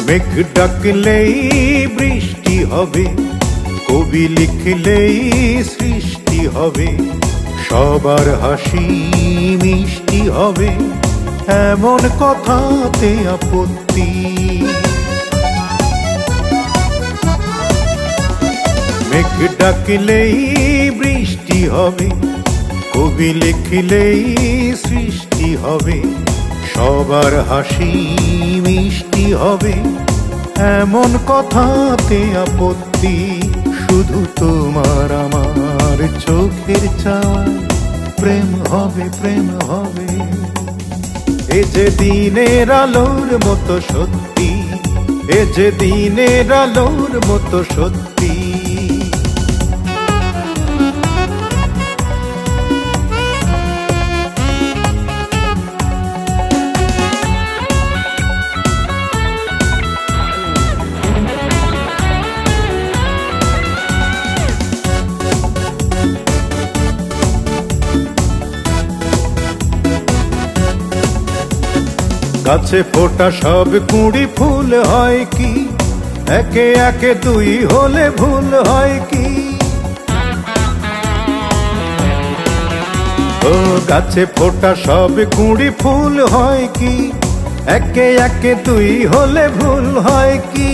মেঘ ডাকলেই বৃষ্টি হবে, কবি লিখলেই সৃষ্টি হবে, সবার হাসি মিষ্টি হবে, এমন কথাতে আপত্তি। মেঘ ডাকলেই বৃষ্টি হবে, কবি লিখলেই সৃষ্টি হবে, সবার হাসি মিষ্টি হবে, এমন কথাতে আপত্তি। শুধু তোমার আমার চোখের চাওয়ায় প্রেম হবে, প্রেম হবে। এ যে দিনের আলোর মতো সত্যি, এ যে দিনের আলোর মতো সত্যি। গাছে ফোটা সব কুঁড়ি ফুল হয় কি, একে একে দুই হলে ভুল হয় কি? ও গাছে ফোটা সব কুঁড়ি ফুল হয় কি, একে একে দুই হলে ভুল হয় কি?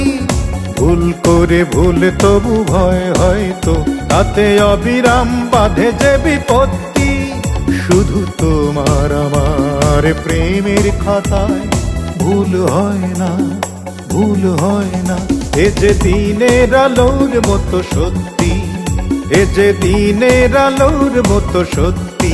ভুল করে ভুল তবু ভয় হয়তো, তাতে অবিরাম বাঁধে যে বিপত্তি। শুধু তোমার আমার প্রেমের খাতায় ভুল হয় না, ভুল হয় না। এ যে দিনের আলোর মতো সত্যি, এ যে দিনের আলোর মতো সত্যি।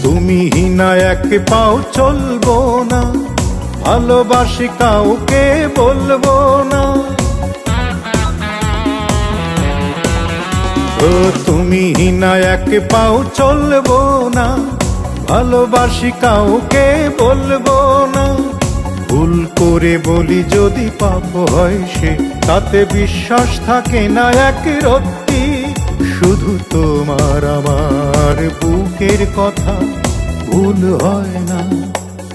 তুমি হিনা এক পাও চলবো না, ভালোবাসি কাউকে বলবো না। ও তুমি হিনা এক পাও চলবো না, ভালোবাসি কাউকে বলবো না। ভুল করে বলি যদি পাপ হয় সে, তাতে বিশ্বাস থাকে না এক রত্তি। শুধু তোমার আমার বুকের কথা ভুল হয় না,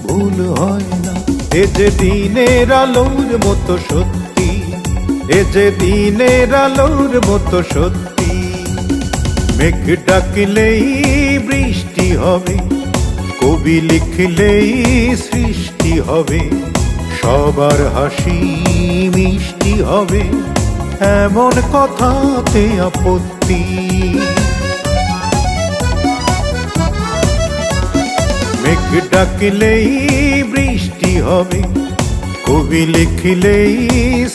ভুল হয় না। এ যে দিনের আলোর মতো সত্যি, এ যে দিনের আলোর মতো সত্যি। মেঘ ডাকলেই বৃষ্টি হবে, কবি লিখলেই সৃষ্টি হবে, সবার হাসি মিষ্টি হবে, এমন কথাতে আপত্তি। মেঘ ডাকলেই বৃষ্টি হবে, কবি লিখলেই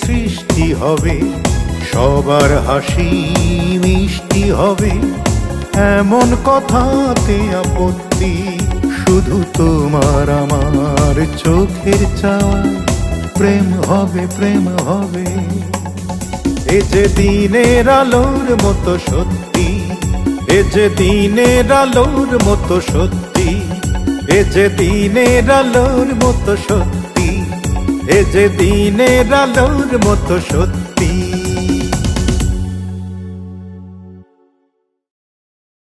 সৃষ্টি হবে, সবার হাসি মিষ্টি হবে, এমন কথাতে আপত্তি। শুধু তোমার আমার চোখের চাওয়ায় প্রেম হবে, প্রেম হবে। এ যে দিনের আলোর মতো সত্যি, এ যে দিনের আলোর মতো সত্যি, এ যে দিনের আলোর মতো সত্যি, এ যে দিনের আলোর মতো সত্যি।